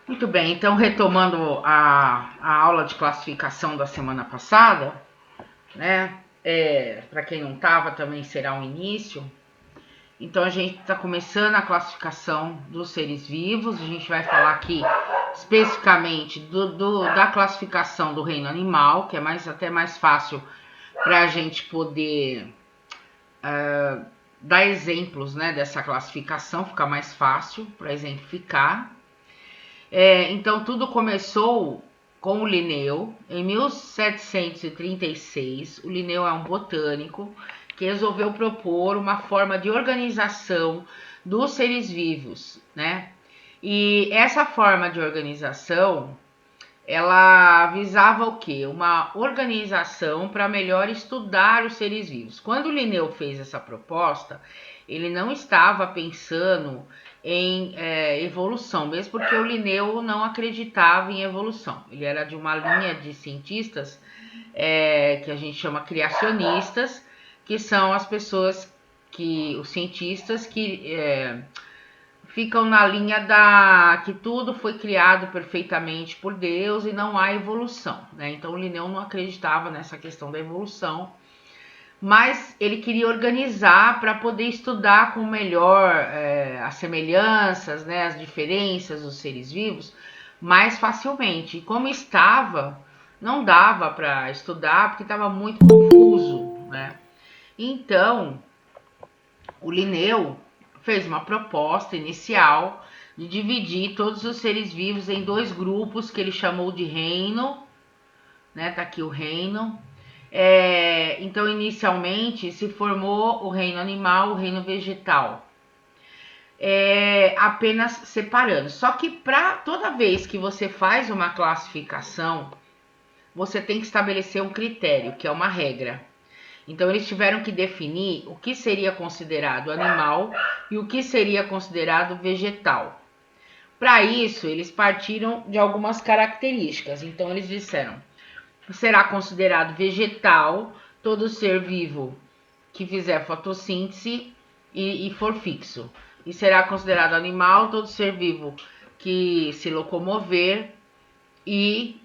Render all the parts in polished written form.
Muito bem, então retomando a aula de classificação da semana passada, né? Para quem não estava, também será um início. Então a gente está começando a classificação dos seres vivos. A gente vai falar aqui especificamente da classificação do reino animal, que é até mais fácil para a gente poder dar exemplos, né, dessa classificação, fica mais fácil para exemplificar. Então tudo começou com o Linneu em 1736. O Linneu é um botânico que resolveu propor uma forma de organização dos seres vivos, né? E essa forma de organização, ela visava o quê? Uma organização para melhor estudar os seres vivos. Quando o Linneu fez essa proposta, ele não estava pensando em evolução, mesmo porque o Linneu não acreditava em evolução. Ele era de uma linha de cientistas que a gente chama criacionistas, que são as pessoas os cientistas que ficam na linha que tudo foi criado perfeitamente por Deus e não há evolução, né? Então o Linneu não acreditava nessa questão da evolução, mas ele queria organizar para poder estudar com melhor as semelhanças, né, as diferenças dos seres vivos mais facilmente. E como não dava para estudar porque estava muito confuso, né? Então o Linneu fez uma proposta inicial de dividir todos os seres vivos em dois grupos que ele chamou de reino, né? Tá aqui o reino. Então, inicialmente se formou o reino animal, o reino vegetal, apenas separando. Só que para toda vez que você faz uma classificação, você tem que estabelecer um critério, que é uma regra. Então eles tiveram que definir o que seria considerado animal e o que seria considerado vegetal. Para isso, eles partiram de algumas características. Então eles disseram: será considerado vegetal todo ser vivo que fizer fotossíntese e for fixo. E será considerado animal todo ser vivo que se locomover e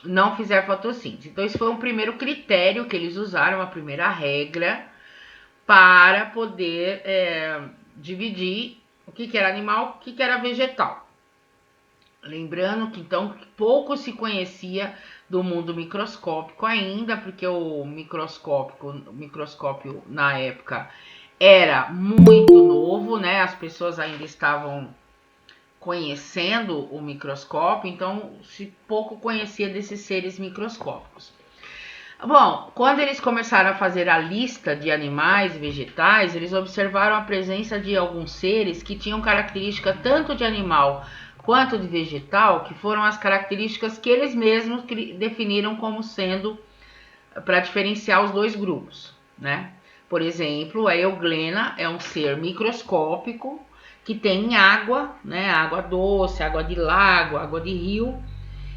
não fizer fotossíntese. Então, esse foi um primeiro critério que eles usaram, a primeira regra, para poder dividir o que era animal e o que era vegetal. Lembrando que então pouco se conhecia do mundo microscópico ainda, porque o microscópio na época era muito novo, né? As pessoas ainda estavam conhecendo o microscópio, então se pouco conhecia desses seres microscópicos. Bom, quando eles começaram a fazer a lista de animais e vegetais, eles observaram a presença de alguns seres que tinham característica tanto de animal quanto de vegetal, que foram as características que eles mesmos definiram como sendo para diferenciar os dois grupos, né? Por exemplo, a euglena é um ser microscópico que tem água, né? Água doce, água de lago, água de rio,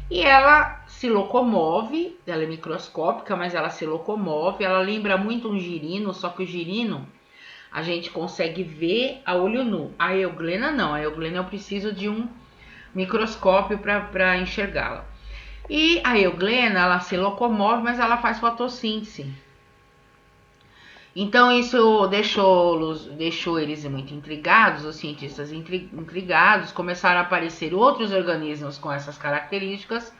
e ela se locomove. Ela é microscópica, mas ela se locomove. Ela lembra muito um girino, só que o girino a gente consegue ver a olho nu. A euglena não. A euglena eu preciso de um microscópio para enxergá-la. E a euglena, ela se locomove, mas ela faz fotossíntese. Então isso deixou eles muito intrigados, os cientistas intrigados, começaram a aparecer outros organismos com essas características,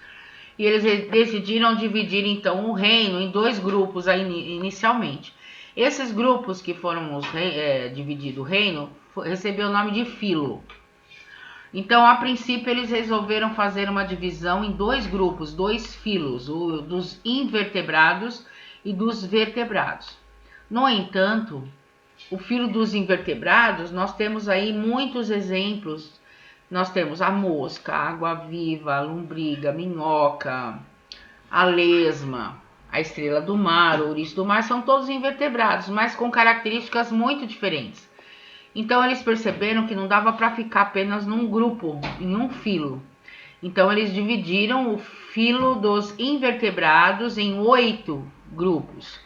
e eles decidiram dividir então o reino em dois grupos inicialmente. Esses grupos que foram dividido o reino recebeu o nome de filo. Então, a princípio, eles resolveram fazer uma divisão em dois grupos, dois filos, o dos invertebrados e dos vertebrados. No entanto, o filo dos invertebrados, nós temos aí muitos exemplos. Nós temos a mosca, a água-viva, a lombriga, a minhoca, a lesma, a estrela do mar, o ouriço do mar, são todos invertebrados, mas com características muito diferentes. Então eles perceberam que não dava para ficar apenas num grupo, em um filo. Então eles dividiram o filo dos invertebrados em 8 grupos.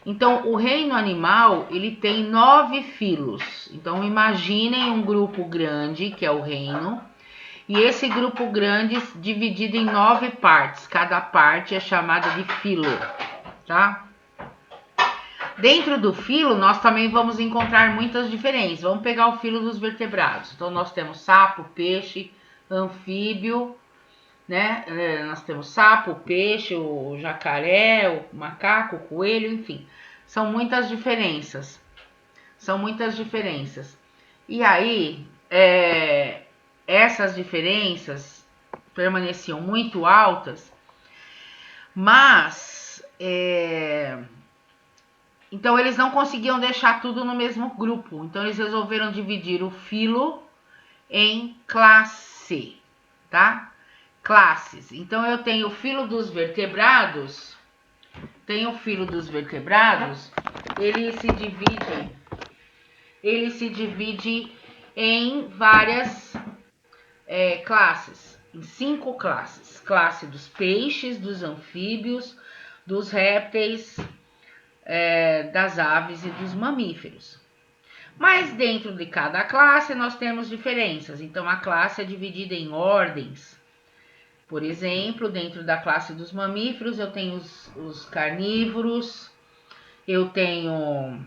Então o reino animal ele tem 9 filos. Então imaginem um grupo grande que é o reino E esse grupo grande dividido em 9 partes. Cada parte é chamada de filo, tá? Dentro do filo, nós também vamos encontrar muitas diferenças. Vamos pegar o filo dos vertebrados. Então, nós temos sapo, peixe, anfíbio, né? Nós temos sapo, peixe, o jacaré, o macaco, o coelho, enfim. São muitas diferenças. São muitas diferenças. E aí, essas diferenças permaneciam muito altas, mas então eles não conseguiam deixar tudo no mesmo grupo. Então eles resolveram dividir o filo em classe, tá? Classes. Então eu tenho o filo dos vertebrados. Ele se divide em várias classes, em 5 classes. Classe dos peixes, dos anfíbios, dos répteis, das aves e dos mamíferos. Mas dentro de cada classe nós temos diferenças. Então a classe é dividida em ordens. Por exemplo, dentro da classe dos mamíferos eu tenho os carnívoros, eu tenho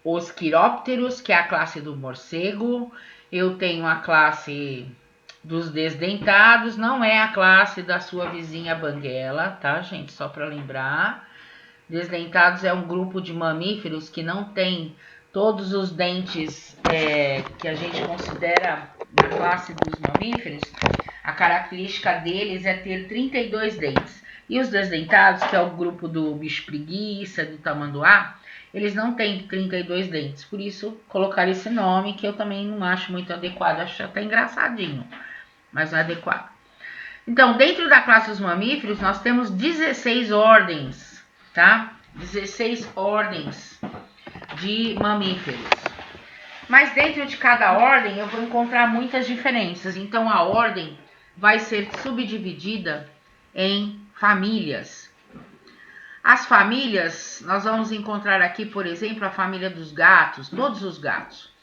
os quirópteros, que é a classe do morcego, eu tenho a classe dos desdentados, não é a classe da sua vizinha banguela, tá, gente? Só para lembrar. Desdentados é um grupo de mamíferos que não tem todos os dentes que a gente considera na classe dos mamíferos. A característica deles é ter 32 dentes. E os desdentados, que é o grupo do bicho preguiça, do tamanduá, eles não têm 32 dentes. Por isso, colocar esse nome, que eu também não acho muito adequado. Acho até engraçadinho, mas não é adequado. Então, dentro da classe dos mamíferos, nós temos 16 ordens, tá? 16 ordens de mamíferos. Mas dentro de cada ordem eu vou encontrar muitas diferenças. Então a ordem vai ser subdividida em famílias. As famílias, nós vamos encontrar aqui, por exemplo, a família dos gatos, todos os gatos.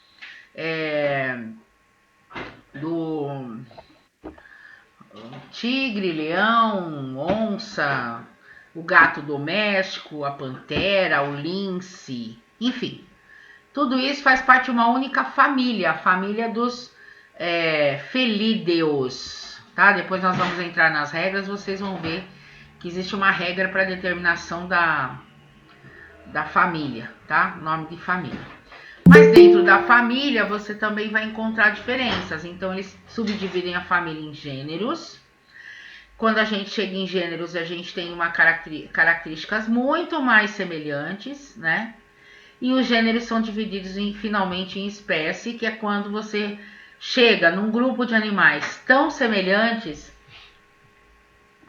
Do tigre, leão, onça, o gato doméstico, a pantera, o lince, enfim. Tudo isso faz parte de uma única família, a família dos felídeos, tá? Depois nós vamos entrar nas regras, vocês vão ver que existe uma regra para determinação da família, tá? Nome de família. Mas dentro da família você também vai encontrar diferenças. Então eles subdividem a família em gêneros. Quando a gente chega em gêneros, a gente tem características muito mais semelhantes, né? E os gêneros são divididos finalmente em espécie, que é quando você chega num grupo de animais tão semelhantes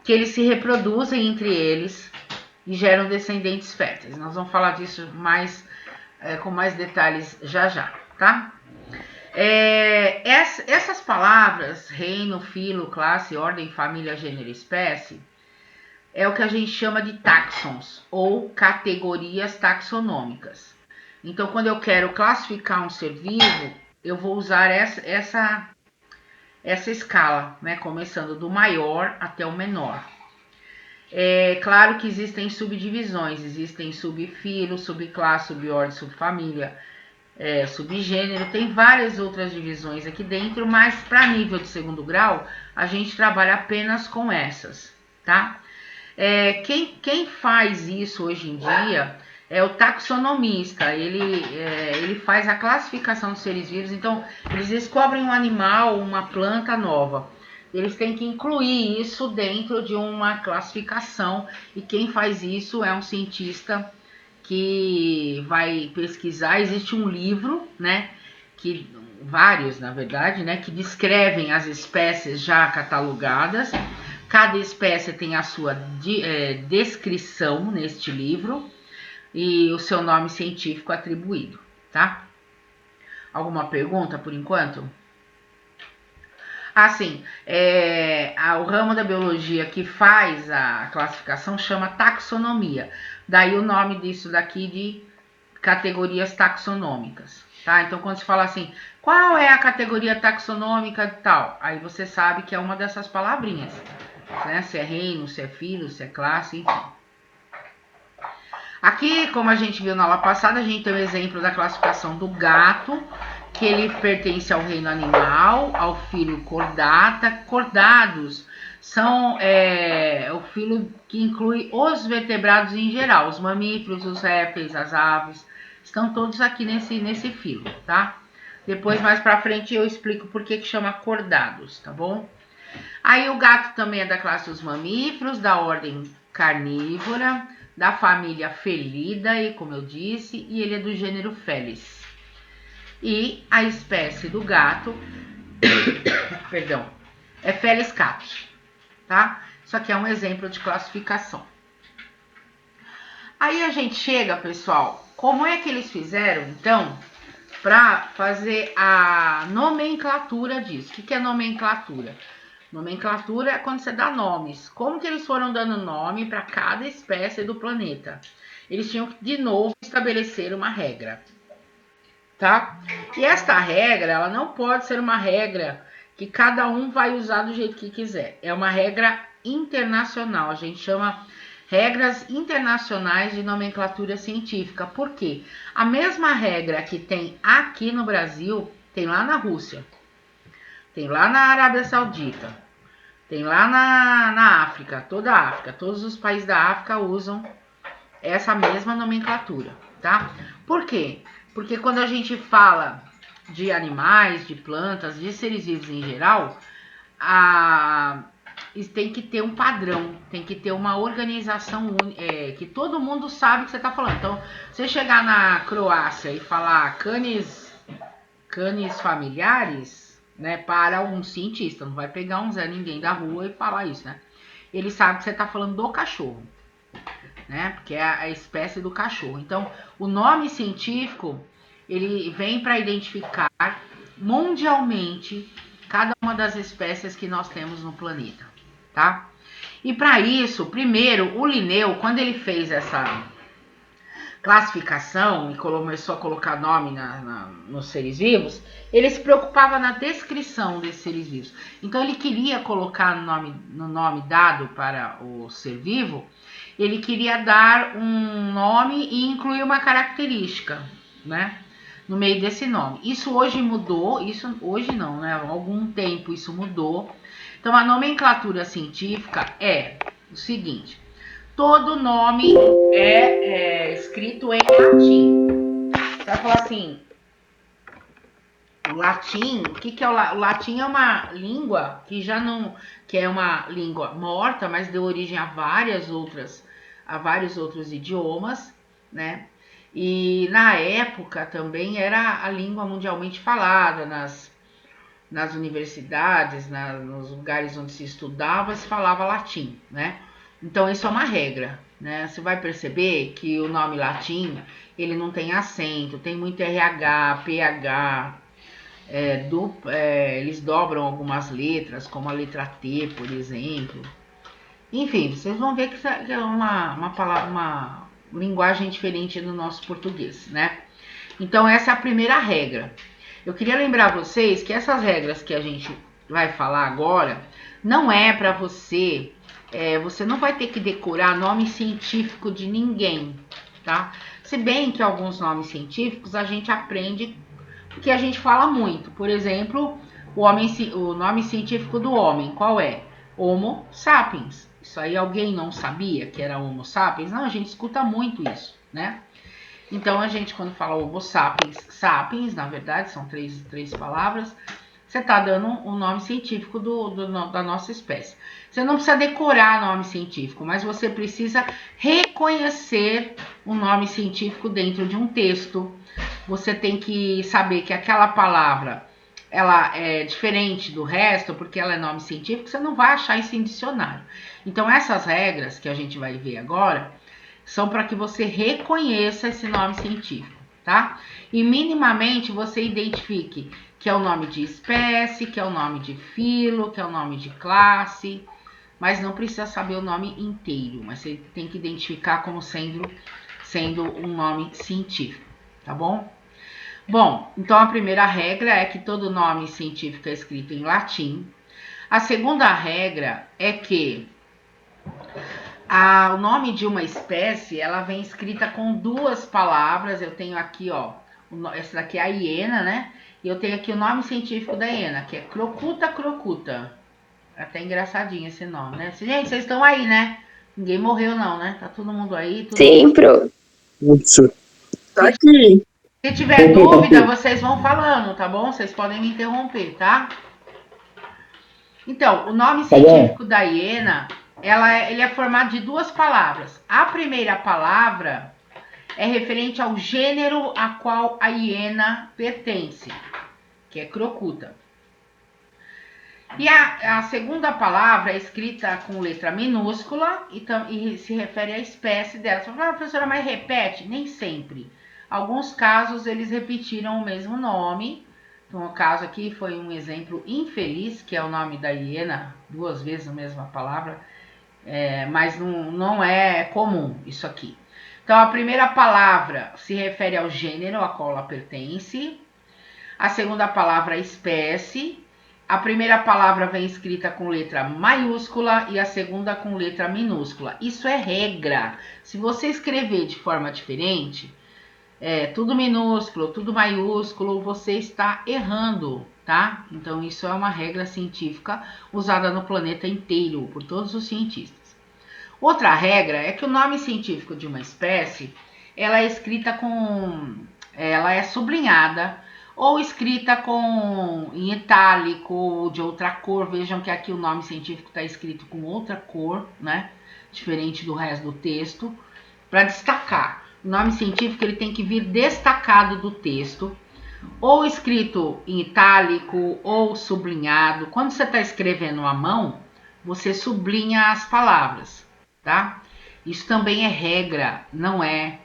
que eles se reproduzem entre eles e geram descendentes férteis. Nós vamos falar disso com mais detalhes já, tá? Essas palavras, reino, filo, classe, ordem, família, gênero, espécie, é o que a gente chama de táxons, ou categorias taxonômicas. Então, quando eu quero classificar um ser vivo, eu vou usar essa escala, né? Começando do maior até o menor. É claro que existem subdivisões, existem subfilo, subclasse, subordem, subfamília, subgênero, tem várias outras divisões aqui dentro, mas para nível de segundo grau, a gente trabalha apenas com essas, tá? Quem faz isso hoje em dia é o taxonomista, ele faz a classificação dos seres vivos. Então eles descobrem um animal, uma planta nova, eles têm que incluir isso dentro de uma classificação, e quem faz isso é um cientista que vai pesquisar. Existe um livro, né, vários na verdade, né, que descrevem as espécies já catalogadas. Cada espécie tem a sua descrição neste livro e o seu nome científico atribuído, tá? Alguma pergunta por enquanto? Assim, o ramo da biologia que faz a classificação chama taxonomia. Daí o nome disso daqui de categorias taxonômicas. tá? Então, quando se fala assim, qual é a categoria taxonômica de tal? Aí você sabe que é uma dessas palavrinhas, né? Se é reino, se é filo, se é classe, enfim. Aqui, como a gente viu na aula passada, a gente tem o exemplo da classificação do gato, que ele pertence ao reino animal, ao filo Chordata. Chordados são o filo que inclui os vertebrados em geral, os mamíferos, os répteis, as aves, estão todos aqui nesse filo, tá? Depois, mais pra frente, eu explico por que chama Chordados, tá bom? Aí o gato também é da classe dos mamíferos, da ordem carnívora, da família Felidae, como eu disse, e ele é do gênero Felis. E a espécie do gato, perdão, é Felis catus, tá? Isso aqui é um exemplo de classificação. Aí a gente chega, pessoal, como é que eles fizeram, então, para fazer a nomenclatura disso? O que é nomenclatura? Nomenclatura é quando você dá nomes. Como que eles foram dando nome para cada espécie do planeta? Eles tinham que, de novo, estabelecer uma regra, tá? E esta regra, ela não pode ser uma regra que cada um vai usar do jeito que quiser. É uma regra internacional, a gente chama regras internacionais de nomenclatura científica. Por quê? A mesma regra que tem aqui no Brasil, tem lá na Rússia, tem lá na Arábia Saudita, tem lá na África, toda a África, todos os países da África usam essa mesma nomenclatura, tá? Por quê? Porque quando a gente fala de animais, de plantas, de seres vivos em geral, tem que ter um padrão, tem que ter uma organização que todo mundo sabe o que você está falando. Então, você chegar na Croácia e falar canis familiares, né, para um cientista, não vai pegar um Zé Ninguém da rua e falar isso, né? Ele sabe que você está falando do cachorro, né? Porque é a espécie do cachorro. Então, o nome científico, ele vem para identificar mundialmente cada uma das espécies que nós temos no planeta, tá? E para isso, primeiro, o Linneu, quando ele fez essa classificação e começou a colocar nome nos seres vivos, ele se preocupava na descrição desses seres vivos. Então ele queria colocar no nome dado para o ser vivo, ele queria dar um nome e incluir uma característica, né? No meio desse nome. Isso hoje mudou, isso hoje não, né? Há algum tempo isso mudou. Então a nomenclatura científica é o seguinte: todo nome é escrito em latim. Você vai falar assim, o latim, o que é o latim? O latim é uma língua que já não, que é uma língua morta, mas deu origem a vários outros idiomas, né? E na época também era a língua mundialmente falada nas universidades, nos lugares onde se estudava, se falava latim, né? Então isso é uma regra, né? Você vai perceber que o nome latim, ele não tem acento, tem muito RH, PH, eles dobram algumas letras, como a letra T, por exemplo. Enfim, vocês vão ver que é uma linguagem diferente no nosso português, né? Então essa é a primeira regra. Eu queria lembrar vocês que essas regras que a gente vai falar agora, não é para você, você não vai ter que decorar nome científico de ninguém, tá? Se bem que alguns nomes científicos a gente aprende porque a gente fala muito. Por exemplo, o nome científico do homem, qual é? Homo sapiens. Isso aí alguém não sabia que era Homo sapiens? Não, a gente escuta muito isso, né? Então a gente, quando fala Homo sapiens, sapiens, na verdade, são três palavras, você está dando um nome científico da nossa espécie. Você não precisa decorar nome científico, mas você precisa reconhecer o nome científico dentro de um texto. Você tem que saber que aquela palavra ela é diferente do resto, porque ela é nome científico, você não vai achar isso em dicionário. Então essas regras que a gente vai ver agora são para que você reconheça esse nome científico, tá? E minimamente você identifique que é o nome de espécie, que é o nome de filo, que é o nome de classe, mas não precisa saber o nome inteiro, mas você tem que identificar como sendo um nome científico, tá bom? Bom, então a primeira regra é que todo nome científico é escrito em latim. A segunda regra é que o nome de uma espécie, ela vem escrita com duas palavras. Eu tenho aqui, ó, essa daqui é a hiena, né? E eu tenho aqui o nome científico da hiena, que é Crocuta crocuta. Até engraçadinho esse nome, né? Gente, vocês estão aí, né? Ninguém morreu não, né? Tá todo mundo aí, tudo Sim, bem. pro. Isso. Tá Se, aqui. se tiver dúvida, vocês vão falando, tá bom? Vocês podem me interromper, tá? Então, o nome Tá bom. científico da hiena, ele é formado de duas palavras. A primeira palavra é referente ao gênero a qual a hiena pertence, que é Crocuta. E a segunda palavra é escrita com letra minúscula e se refere à espécie dela. Você fala, professora, mas repete? Nem sempre. Alguns casos eles repetiram o mesmo nome. Então, o caso aqui foi um exemplo infeliz, que é o nome da hiena, duas vezes a mesma palavra, mas não é comum isso aqui. Então, a primeira palavra se refere ao gênero a qual ela pertence. A segunda palavra é espécie. A primeira palavra vem escrita com letra maiúscula e a segunda com letra minúscula. Isso é regra. Se você escrever de forma diferente, tudo minúsculo, tudo maiúsculo, você está errando, tá? Então isso é uma regra científica usada no planeta inteiro por todos os cientistas. Outra regra é que o nome científico de uma espécie, ela é escrita ela é sublinhada ou escrita em itálico ou de outra cor. Vejam que aqui o nome científico está escrito com outra cor, né? Diferente do resto do texto, para destacar. O nome científico ele tem que vir destacado do texto, ou escrito em itálico ou sublinhado. Quando você está escrevendo à mão, você sublinha as palavras, tá? Isso também é regra, não é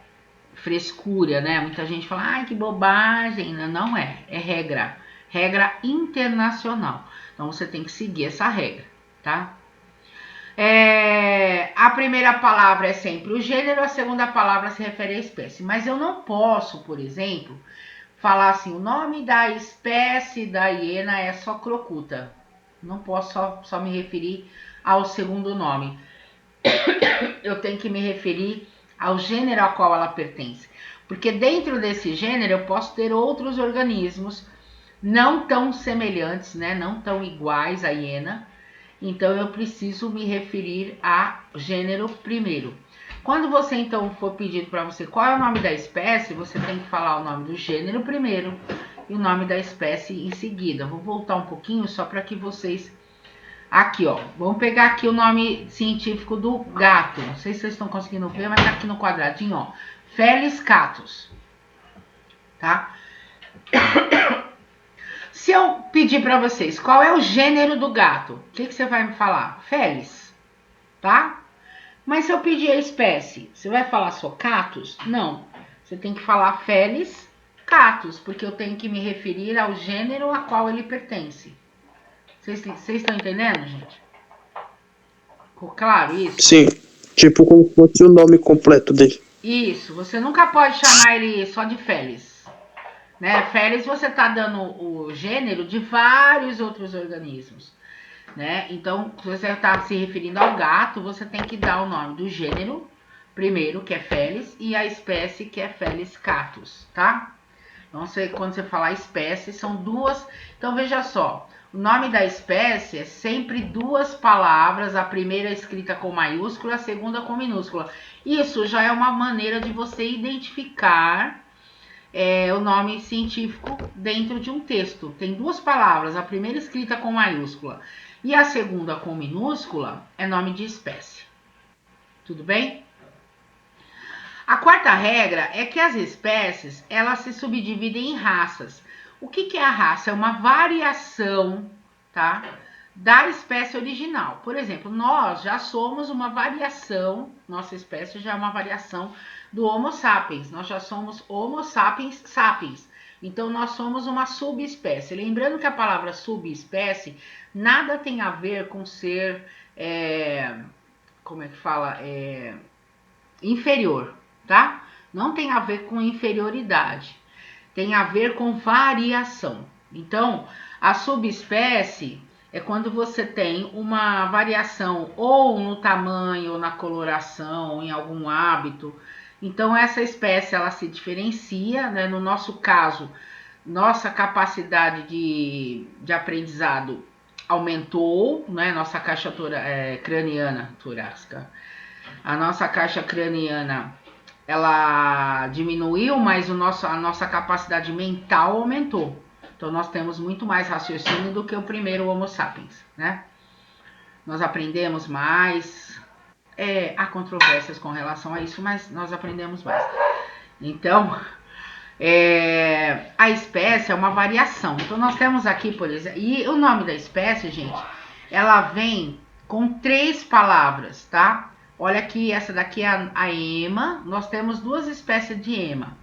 frescura, né? Muita gente fala, ai, que bobagem. Não é, é regra. Regra internacional. Então você tem que seguir essa regra, tá? A primeira palavra é sempre o gênero, a segunda palavra se refere à espécie. Mas eu não posso, por exemplo, falar assim, o nome da espécie da hiena é só crocuta. Não posso só me referir ao segundo nome. Eu tenho que me referir ao gênero a qual ela pertence. Porque dentro desse gênero eu posso ter outros organismos não tão semelhantes, né, não tão iguais à hiena. Então eu preciso me referir a gênero primeiro. Quando você então for pedido para você qual é o nome da espécie, você tem que falar o nome do gênero primeiro e o nome da espécie em seguida. Vou voltar um pouquinho só para que vocês... Aqui, ó. Vamos pegar aqui o nome científico do gato. Não sei se vocês estão conseguindo ver, mas tá aqui no quadradinho, ó. Felis catus. Tá? Se eu pedir para vocês qual é o gênero do gato, o que você vai me falar? Felis, tá? Mas se eu pedir a espécie, você vai falar só catus? Não. Você tem que falar Felis catus, porque eu tenho que me referir ao gênero a qual ele pertence. Vocês estão entendendo, gente? Ficou claro isso? Sim. Tipo como se fosse o nome completo dele. Isso. Você nunca pode chamar ele só de Felis. Né? Felis você está dando o gênero de vários outros organismos. Né? Então, se você está se referindo ao gato, você tem que dar o nome do gênero primeiro, que é Felis, e a espécie, que é Felis catus, tá? Então, quando você falar espécie, são duas. Então, veja só, o nome da espécie é sempre duas palavras, a primeira escrita com maiúscula, a segunda com minúscula. Isso já é uma maneira de você identificar o nome científico dentro de um texto. Tem duas palavras, a primeira escrita com maiúscula e a segunda com minúscula é nome de espécie. Tudo bem? A quarta regra é que as espécies elas se subdividem em raças. O que é a raça? É uma variação, tá, da espécie original. Por exemplo, nós já somos uma variação, nossa espécie já é uma variação do Homo sapiens. Nós já somos Homo sapiens sapiens. Então, nós somos uma subespécie. Lembrando que a palavra subespécie nada tem a ver com ser, como é que fala? Inferior, tá? Não tem a ver com inferioridade. tem a ver com variação. Então, a subespécie é quando você tem uma variação ou no tamanho, ou na coloração, ou em algum hábito. Então, essa espécie ela se diferencia, né? No nosso caso, nossa capacidade de aprendizado aumentou, né? Nossa caixa craniana, torácica. A nossa caixa craniana ela diminuiu, mas a nossa capacidade mental aumentou. Então nós temos muito mais raciocínio do que o primeiro Homo sapiens, né? Nós aprendemos mais, há controvérsias com relação a isso, mas nós aprendemos mais. Então, a espécie é uma variação. Então nós temos aqui, por exemplo, e o nome da espécie, gente, ela vem com 3 palavras, tá? Olha aqui, essa daqui é a ema. Nós temos 2 espécies de ema.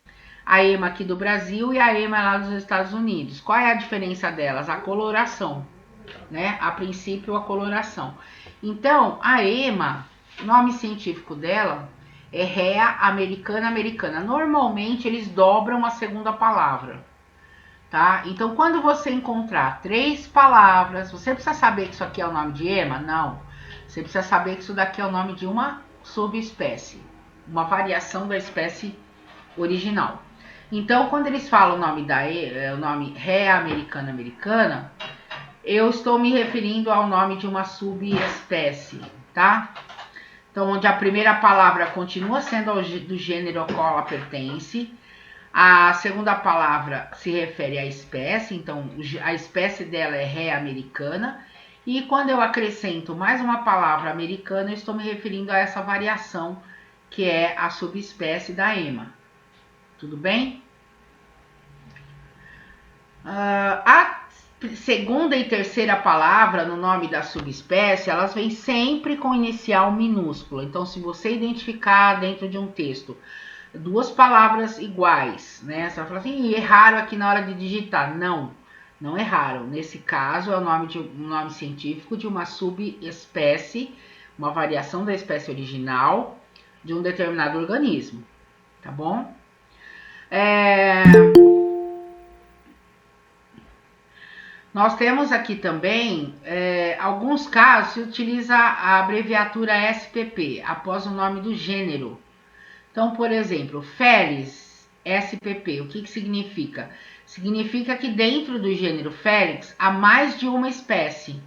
A ema aqui do Brasil e a ema lá dos Estados Unidos. Qual é a diferença delas? A coloração, né? A princípio, a coloração. Então, a ema, nome científico dela é Rhea americana americana. Normalmente, eles dobram a segunda palavra, tá? Então, quando você encontrar 3 palavras, você precisa saber que isso aqui é o nome de ema? Não. Você precisa saber que isso daqui é o nome de uma subespécie, uma variação da espécie original. Então, quando eles falam o nome Rhea americana americana, eu estou me referindo ao nome de uma subespécie, tá? Então, onde a primeira palavra continua sendo do gênero ao qual ela pertence, a segunda palavra se refere à espécie, então a espécie dela é Rhea americana, e quando eu acrescento mais uma palavra americana, eu estou me referindo a essa variação que é a subespécie da ema. Tudo bem? A segunda e terceira palavra no nome da subespécie, elas vêm sempre com inicial minúscula. Então, se você identificar dentro de um texto 2 palavras iguais, né? Você vai falar assim, erraram aqui na hora de digitar. Não, não erraram. Nesse caso, é um nome científico de uma subespécie, uma variação da espécie original de um determinado organismo, tá bom? Nós temos aqui também, alguns casos, se utiliza a abreviatura SPP, após o nome do gênero. Então, por exemplo, Felis, SPP, o que significa? Significa que dentro do gênero Felis há mais de uma espécie.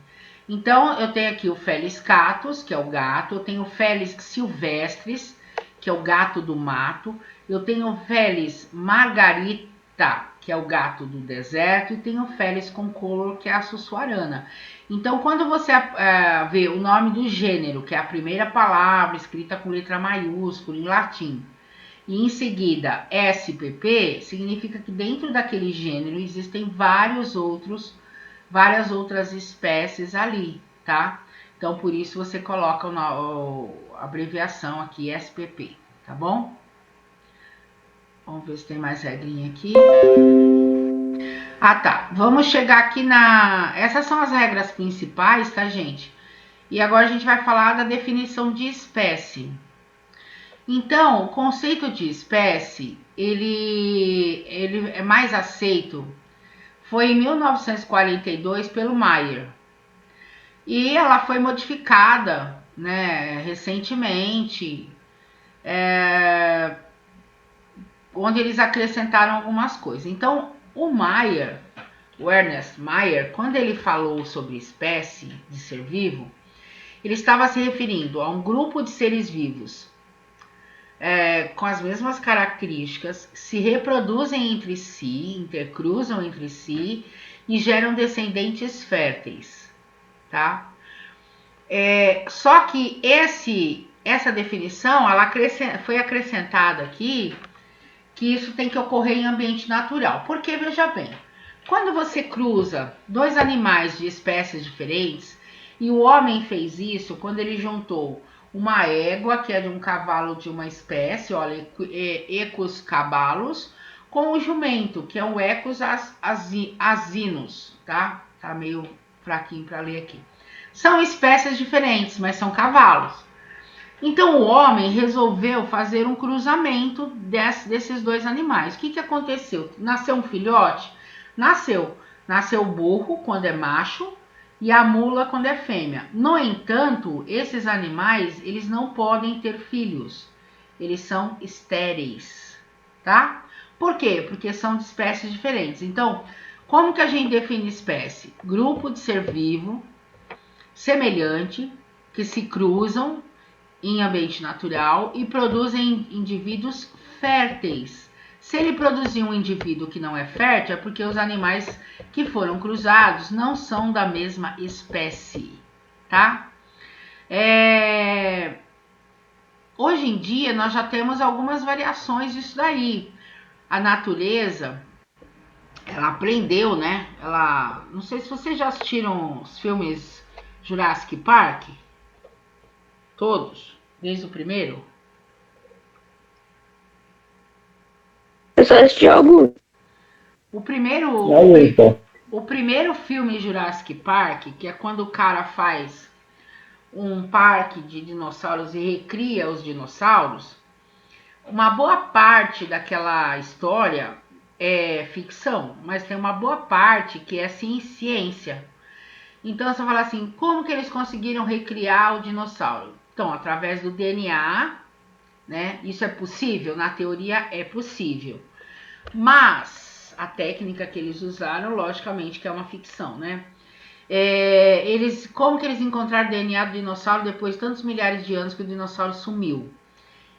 Então, eu tenho aqui o Felis catus, que é o gato, eu tenho o Felis silvestris, que é o gato do mato, eu tenho o Felis margarita, que é o gato do deserto, e tenho o Felis concolor, que é a sussuarana. Então, quando você vê o nome do gênero, que é a primeira palavra escrita com letra maiúscula em latim, e em seguida SPP, significa que dentro daquele gênero existem várias outras espécies ali, tá? Então, por isso você coloca a abreviação aqui, SPP, tá bom? Vamos ver se tem mais regrinha aqui. Ah, tá. Vamos chegar aqui essas são as regras principais, tá, gente? E agora a gente vai falar da definição de espécie. Então, o conceito de espécie, ele é mais aceito. Foi em 1942 pelo Mayer. E ela foi modificada, né, recentemente, onde eles acrescentaram algumas coisas. Então, o Ernest Mayr, quando ele falou sobre espécie de ser vivo, ele estava se referindo a um grupo de seres vivos com as mesmas características, se reproduzem entre si, intercruzam entre si e geram descendentes férteis, tá? Só que essa definição ela foi acrescentada aqui que isso tem que ocorrer em ambiente natural. Porque, veja bem, quando você cruza 2 animais de espécies diferentes, e o homem fez isso quando ele juntou uma égua, que é de um cavalo de uma espécie, olha, Equus cabalus, com o jumento, que é o Equus asinus, tá? Tá meio fraquinho para ler aqui. São espécies diferentes, mas são cavalos. Então o homem resolveu fazer um cruzamento desses dois animais. O que, que aconteceu? Nasceu um filhote? Nasceu. Nasceu o burro quando é macho e a mula quando é fêmea. No entanto, esses animais, eles não podem ter filhos. Eles são estéreis, tá? Por quê? Porque são de espécies diferentes. Então, como que a gente define espécie? Grupo de ser vivo, semelhante, que se cruzam em ambiente natural e produzem indivíduos férteis. Se ele produzir um indivíduo que não é fértil, é porque os animais que foram cruzados não são da mesma espécie, tá? Hoje em dia nós já temos algumas variações disso daí. A natureza, ela aprendeu, né? Não sei se vocês já assistiram os filmes Jurassic Park, todos, desde o primeiro. Eu só assisti algum. O primeiro, o primeiro filme Jurassic Park, que é quando o cara faz um parque de dinossauros e recria os dinossauros, uma boa parte daquela história é ficção, mas tem uma boa parte que é sim ciência. Então você fala assim, como que eles conseguiram recriar o dinossauro? Então, através do DNA, né? Isso é possível? Na teoria é possível. Mas a técnica que eles usaram, logicamente que é uma ficção, né? Como que eles encontraram o DNA do dinossauro depois de tantos milhares de anos que o dinossauro sumiu?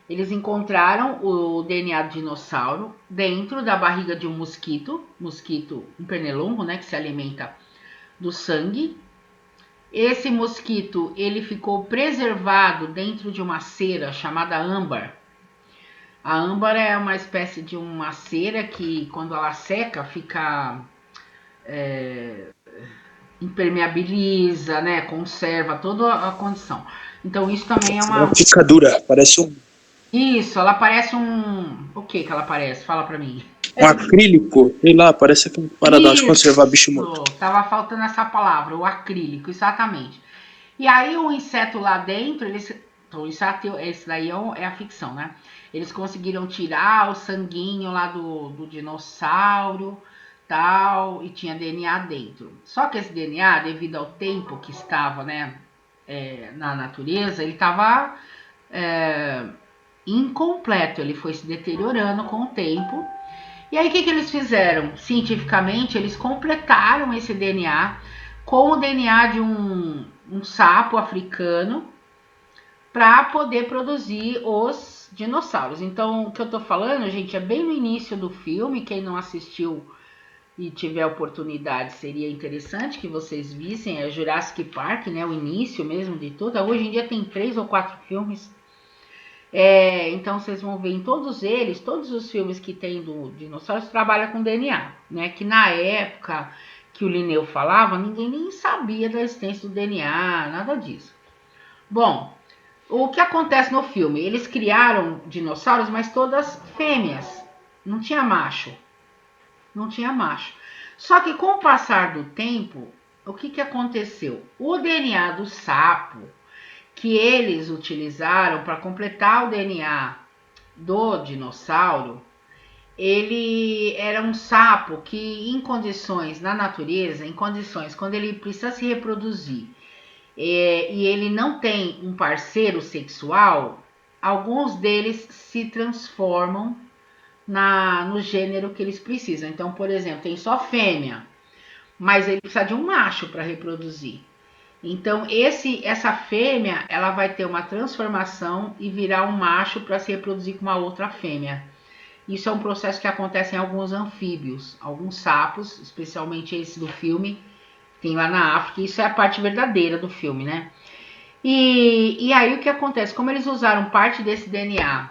Eles encontraram o DNA do dinossauro dentro da barriga de um mosquito, um pernilongo, né, que se alimenta do sangue. Esse mosquito, ele ficou preservado dentro de uma cera chamada âmbar. A âmbar é uma espécie de uma cera que, quando ela seca, fica impermeabiliza, né? Conserva toda a condição. Então isso também é uma... Ela fica dura, parece Isso, ela parece um... O que ela parece? Fala pra mim. um acrílico, sei lá, parece aquela parada de conservar bicho morto. Tava faltando essa palavra, o acrílico, exatamente. E aí o inseto lá dentro, então, esse daí é a ficção, né? Eles conseguiram tirar o sanguinho lá do dinossauro, tal, e tinha DNA dentro. Só que esse DNA, devido ao tempo que estava, né, na natureza, ele estava incompleto, ele foi se deteriorando com o tempo. E aí o que eles fizeram? Cientificamente, eles completaram esse DNA com o DNA de um sapo africano para poder produzir os dinossauros. Então, o que eu tô falando, gente, é bem no início do filme. Quem não assistiu e tiver oportunidade, seria interessante que vocês vissem. É Jurassic Park, né? O início mesmo de tudo. Hoje em dia tem 3 ou 4 filmes. Então vocês vão ver em todos eles, todos os filmes que tem do dinossauros trabalham com DNA, né? Que na época que o Linneu falava, ninguém nem sabia da existência do DNA, nada disso. Bom, o que acontece no filme? Eles criaram dinossauros, mas todas fêmeas. Não tinha macho. Não tinha macho. Só que com o passar do tempo, o que aconteceu? O DNA do sapo que eles utilizaram para completar o DNA do dinossauro, ele era um sapo que em condições na natureza, em condições quando ele precisa se reproduzir e ele não tem um parceiro sexual, alguns deles se transformam no gênero que eles precisam. Então, por exemplo, tem só fêmea, mas ele precisa de um macho para reproduzir. Então, essa fêmea, ela vai ter uma transformação e virar um macho para se reproduzir com uma outra fêmea. Isso é um processo que acontece em alguns anfíbios, alguns sapos, especialmente esse do filme, tem lá na África. Isso é a parte verdadeira do filme, né? E aí o que acontece? Como eles usaram parte desse DNA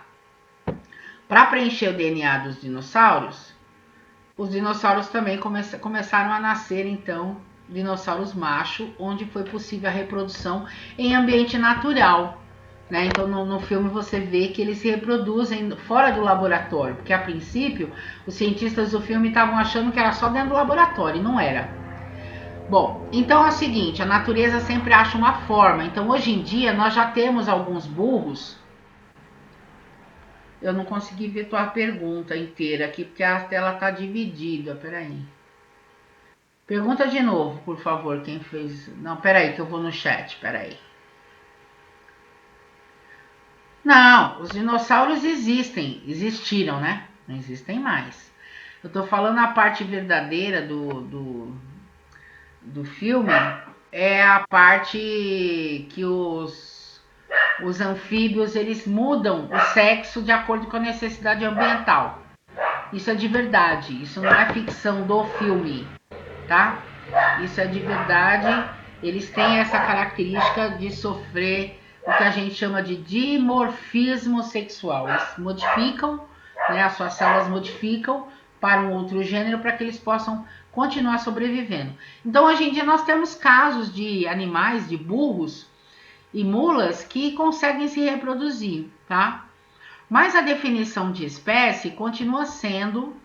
para preencher o DNA dos dinossauros, os dinossauros também começaram a nascer, então, dinossauros macho, onde foi possível a reprodução em ambiente natural. Né? Então, no filme você vê que eles se reproduzem fora do laboratório, porque a princípio os cientistas do filme estavam achando que era só dentro do laboratório, e não era. Bom, então é o seguinte, a natureza sempre acha uma forma. Então hoje em dia nós já temos alguns burros. Eu não consegui ver tua pergunta inteira aqui porque a tela está dividida. Peraí. Pergunta de novo, por favor, quem fez. Não, peraí, que eu vou no chat, peraí. Não, os dinossauros existiram, né? Não existem mais. Eu tô falando a parte verdadeira do filme, é a parte que os anfíbios eles mudam o sexo de acordo com a necessidade ambiental. Isso é de verdade, isso não é ficção do filme, tá? Isso é de verdade. Eles têm essa característica de sofrer o que a gente chama de dimorfismo sexual. Eles modificam, né, as suas células modificam para um outro gênero para que eles possam continuar sobrevivendo. Então, hoje em dia, nós temos casos de animais, de burros e mulas que conseguem se reproduzir, tá? Mas a definição de espécie continua sendo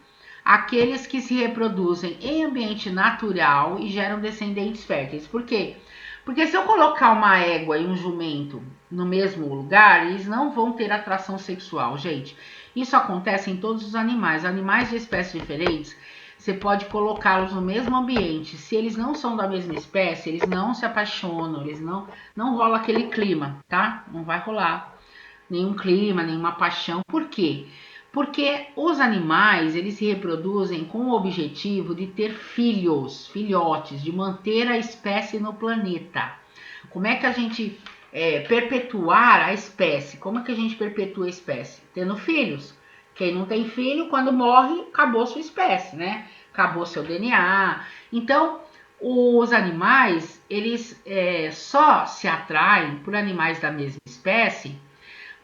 aqueles que se reproduzem em ambiente natural e geram descendentes férteis. Por quê? Porque se eu colocar uma égua e um jumento no mesmo lugar, eles não vão ter atração sexual, gente. Isso acontece em todos os animais. Animais de espécies diferentes, você pode colocá-los no mesmo ambiente. Se eles não são da mesma espécie, eles não se apaixonam, eles não rola aquele clima, tá? Não vai rolar nenhum clima, nenhuma paixão. Por quê? Porque os animais, eles se reproduzem com o objetivo de ter filhos, filhotes, de manter a espécie no planeta. Como é que a gente perpetuar a espécie? Como é que a gente perpetua a espécie? Tendo filhos. Quem não tem filho, quando morre, acabou sua espécie, né? Acabou seu DNA. Então, os animais, eles só se atraem por animais da mesma espécie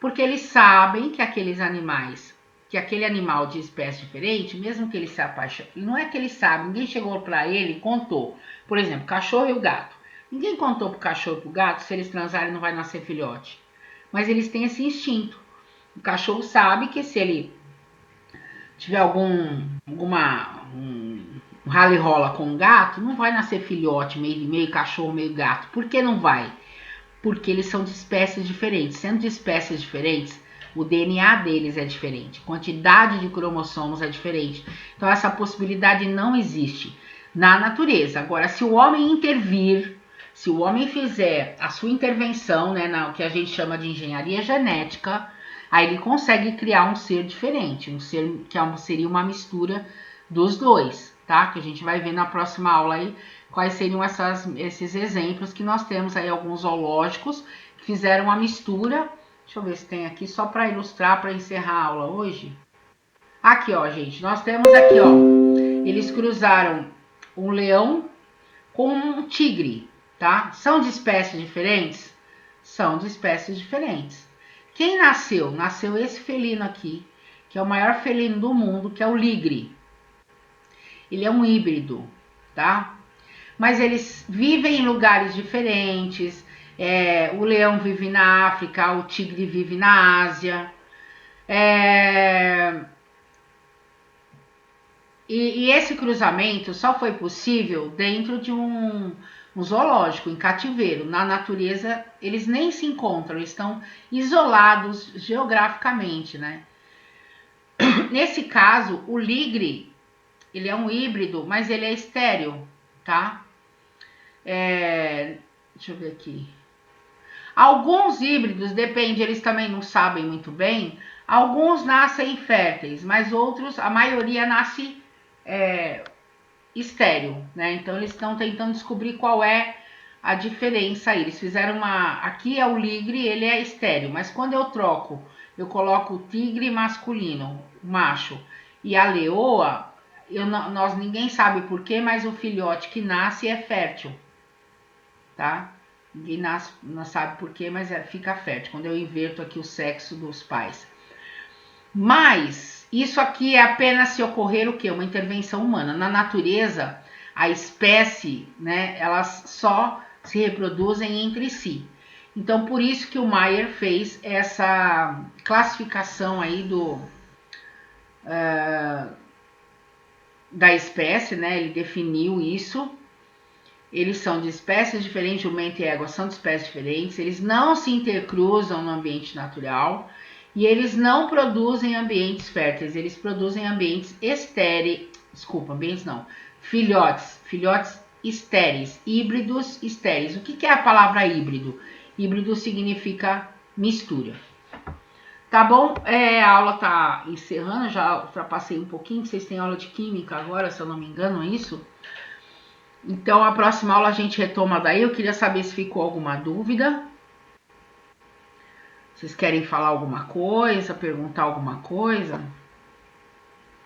porque eles sabem que aqueles animais, que aquele animal de espécie diferente, mesmo que ele se apaixone, não é que ele sabe, ninguém chegou para ele e contou. Por exemplo, cachorro e o gato. Ninguém contou pro cachorro e pro gato se eles transarem não vai nascer filhote. Mas eles têm esse instinto. O cachorro sabe que se ele tiver um rally rola com um gato, não vai nascer filhote, meio cachorro, meio gato. Por que não vai? Porque eles são de espécies diferentes. Sendo de espécies diferentes, o DNA deles é diferente, a quantidade de cromossomos é diferente. Então essa possibilidade não existe na natureza. Agora, se o homem intervir, se o homem fizer a sua intervenção, né, o que a gente chama de engenharia genética, aí ele consegue criar um ser diferente, um ser que seria uma mistura dos dois, tá? Que a gente vai ver na próxima aula aí quais seriam esses exemplos que nós temos aí, alguns zoológicos que fizeram uma mistura. Deixa eu ver se tem aqui, só para ilustrar, para encerrar a aula hoje. Aqui, ó, gente, nós temos aqui, ó, eles cruzaram um leão com um tigre, tá? São de espécies diferentes? São de espécies diferentes. Quem nasceu? Nasceu esse felino aqui, que é o maior felino do mundo, que é o ligre. Ele é um híbrido, tá? Mas eles vivem em lugares diferentes. O leão vive na África, o tigre vive na Ásia. E esse cruzamento só foi possível dentro de um zoológico, em cativeiro. Na natureza, eles nem se encontram, eles estão isolados geograficamente, né? Nesse caso, o ligre, ele é um híbrido, mas ele é estéril, tá? Deixa eu ver aqui. Alguns híbridos, depende, eles também não sabem muito bem. Alguns nascem inférteis, mas outros, a maioria nasce estéril, né? Então eles estão tentando descobrir qual é a diferença aí. Eles fizeram aqui é o ligre, ele é estéril, mas quando eu troco, eu coloco o tigre masculino, macho, e a leoa, ninguém sabe porquê, mas o filhote que nasce é fértil, tá? Ninguém não sabe porquê, mas fica fértil quando eu inverto aqui o sexo dos pais. Mas isso aqui é apenas se ocorrer o quê? Uma intervenção humana. Na natureza, a espécie, né, elas só se reproduzem entre si. Então, por isso que o Mayr fez essa classificação aí da espécie, né? Ele definiu isso. Eles são de espécies diferentes, jumento e égua são de espécies diferentes, eles não se intercruzam no ambiente natural e eles não produzem ambientes férteis, eles produzem ambientes estéreis, ambientes não, filhotes estéreis, híbridos estéreis. O que é a palavra híbrido? Híbrido significa mistura. Tá bom? A aula tá encerrando, já ultrapassei um pouquinho, vocês têm aula de química agora, se eu não me engano, é isso? Então, a próxima aula a gente retoma daí. Eu queria saber se ficou alguma dúvida. Vocês querem falar alguma coisa, perguntar alguma coisa?